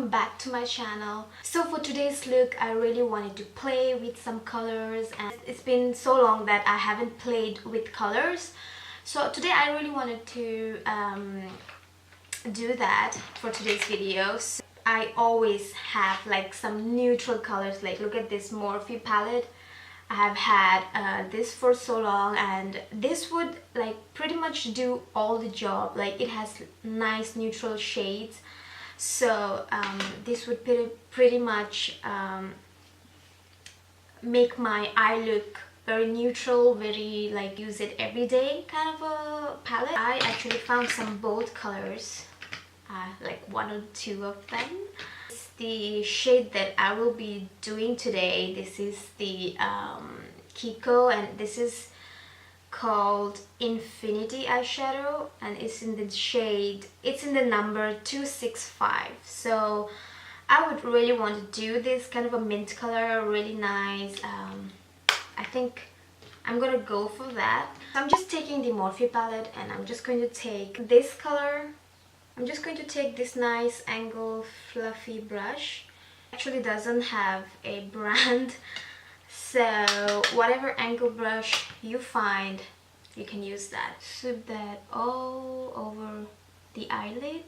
welcome back to my channel. So for today's look, I really wanted to play with some colors, and it's been so long that I haven't played with colors. So today I really wanted to do that for today's video. So I always have like some neutral colors, like look at this Morphe palette. I have had this for so long, and this would like pretty much do all the job. Like it has nice neutral shades, so this would pretty much make my eye look very neutral, very like use it every day kind of a palette. I actually found some bold colors, like one or two of them. The shade that I will be doing today, this is the Kiko, and this is called Infinity eyeshadow, and it's in the shade, it's in the number 265. So I would really want to do this kind of a mint color, really nice. I think I'm gonna go for that. I'm just taking the Morphe palette, and I'm just going to take this color. I'm just going to take this nice angle fluffy brush. Actually doesn't have a brand, so whatever angle brush you find, you can use that. Sweep that all over the eyelid.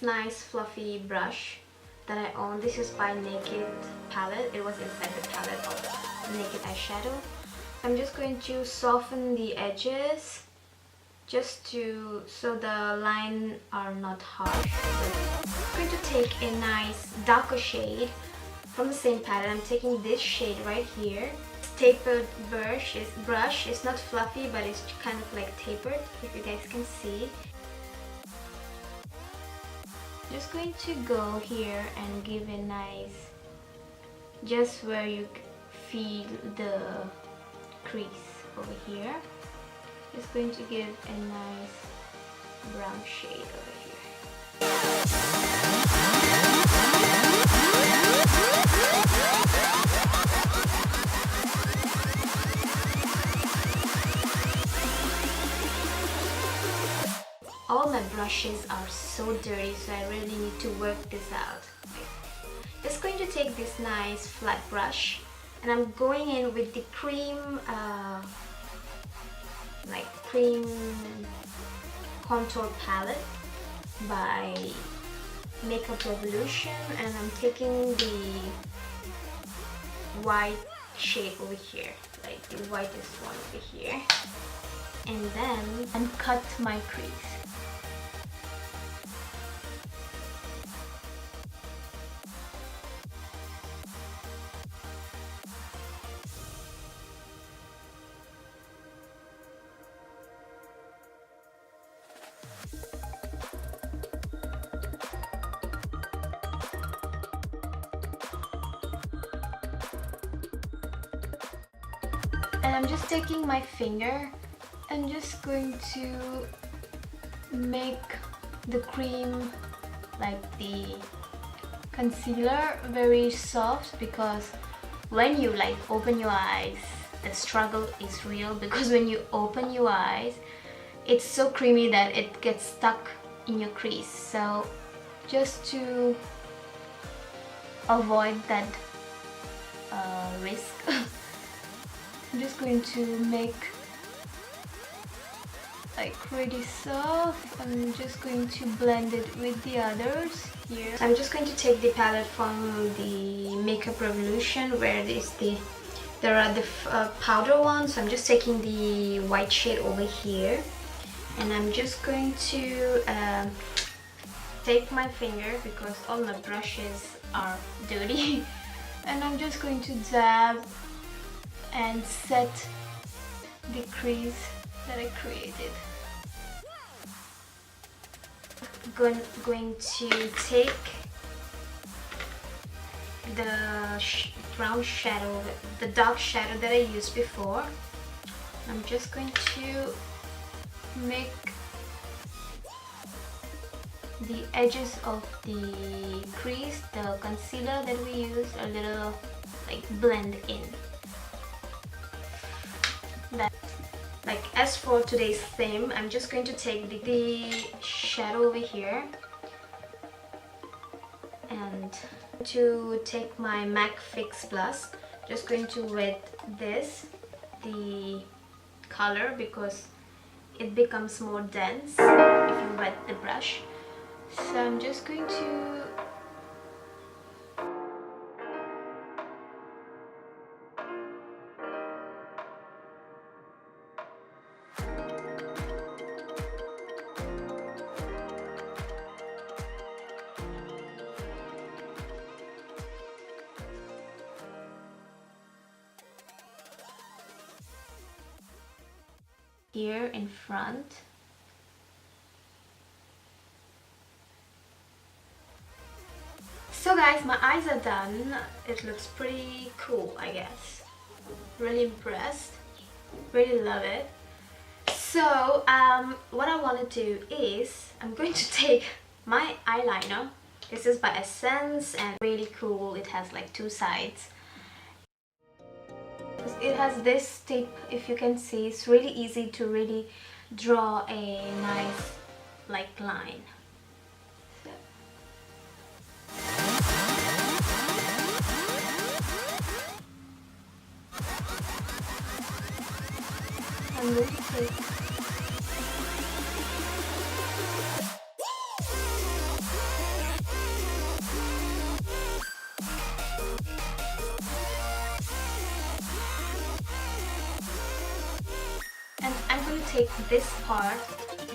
Nice fluffy brush that I own. This is by Naked palette. It was inside the palette of Naked eyeshadow. I'm just going to soften the edges just to so the line are not harsh. So I'm going to take a nice darker shade from the same palette. I'm taking this shade right here. Tapered brush is not fluffy, but it's kind of like tapered, if you guys can see. Just going to go here and give a nice, just where you feel the crease over here. Just going to give a nice brown shade over here. All my brushes are so dirty, so I really need to work this out. Just going to take this nice flat brush, and I'm going in with the cream, like cream contour palette by Makeup Revolution, and I'm taking the white shade over here, like the whitest one over here, and then I'm cut my crease. And I'm just taking my finger and just going to make the cream, like the concealer, very soft, because when you like open your eyes, the struggle is real, because when you open your eyes, it's so creamy that it gets stuck in your crease. So just to avoid that risk, I'm just going to make like pretty soft. I'm just going to blend it with the others here. I'm just going to take the palette from the Makeup Revolution, where there are the powder ones. So I'm just taking the white shade over here, and I'm just going to take my finger, because all my brushes are dirty, and I'm just going to dab and set the crease that I created. Going to take the brown shadow, the dark shadow that I used before. I'm just going to make the edges of the crease, the concealer that we use, a little like blend in. That, like, as for today's theme, I'm just going to take the shadow over here and to take my MAC Fix Plus. Just going to wet this, the color, because it becomes more dense if you wet the brush. So I'm just going to here in front. So guys, my eyes are done. It looks pretty cool, I guess. Really impressed. Really love it. So what I want to do is I'm going to take my eyeliner. This is by Essence and really cool. It has like two sides. It has this tip, if you can see. It's really easy to really draw a nice like line. I'm going to take and I'm going to take this part,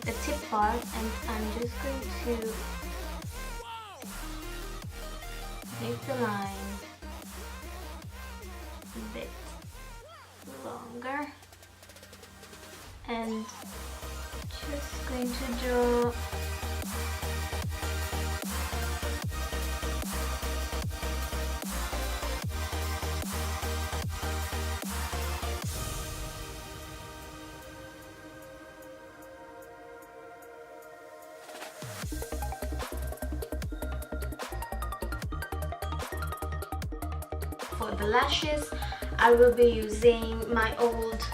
the tip part, and I'm just going to make the line a bit longer and just going to draw for the lashes. I will be using my old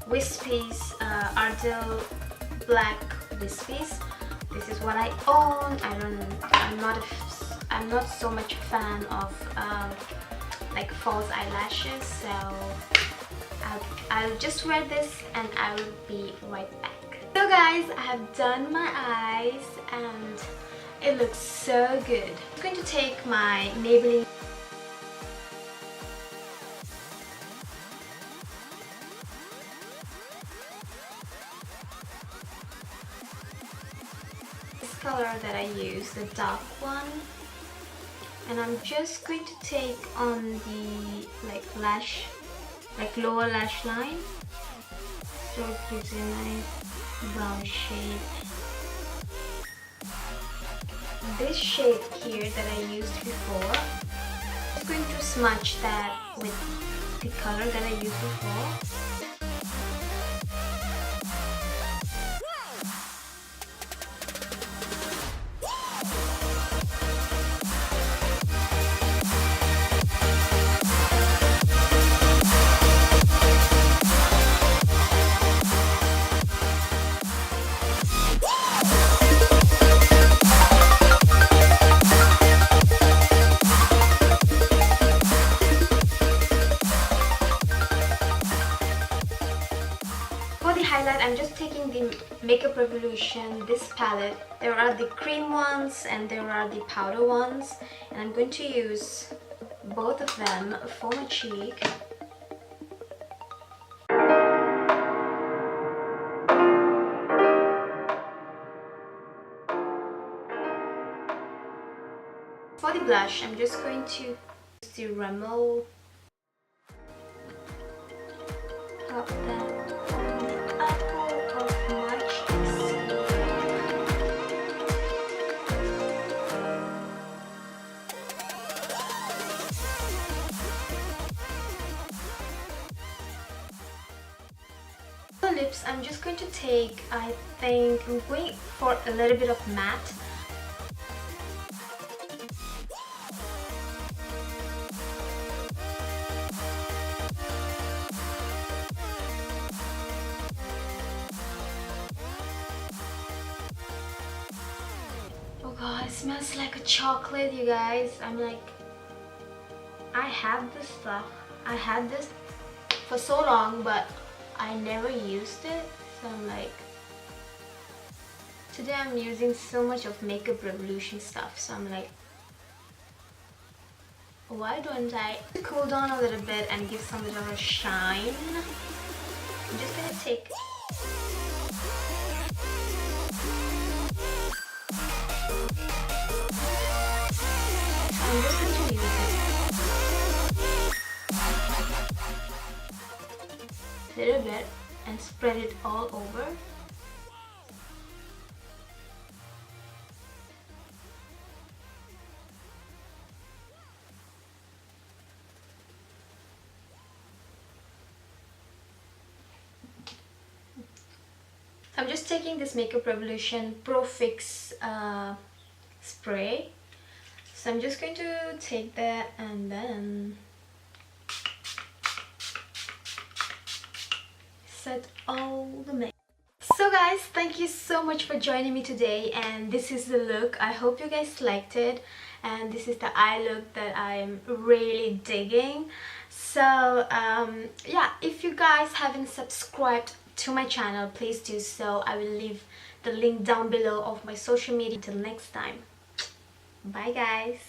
Wispies, Ardell Black Wispies. This is what I own. I'm not so much a fan of like false eyelashes, so I'll just wear this and I will be right back. So guys, I have done my eyes and it looks so good. I'm going to take my Maybelline color that I use, the dark one, and I'm just going to take on the like lower lash line, so it gives you a nice brown shade. This shade here that I used before, I'm going to smudge that with the color that I used before. Highlight, I'm just taking the Makeup Revolution, this palette. There are the cream ones and there are the powder ones, and I'm going to use both of them for my cheek. For the blush, I'm just going to use the Rimmel. Pop that on the apple of my cheeks. lips, I'm just going to take, I think I'm going for a little bit of matte. Oh god, it smells like a chocolate, you guys. I'm like, I had this stuff. I had this for so long, but I never used it. So I'm like, today I'm using so much of Makeup Revolution stuff. So I'm like, why don't I cool down a little bit and give some little of a shine? I'm just gonna take I'm just going to use it a little bit and spread it all over. I'm just taking this Makeup Revolution Pro Fix spray. So I'm just going to take that and then set all the makeup. So guys, thank you so much for joining me today, and this is the look. I hope you guys liked it, and this is the eye look that I'm really digging. So yeah, if you guys haven't subscribed to my channel, please do so. I will leave the link down below of my social media. Until next time, bye guys.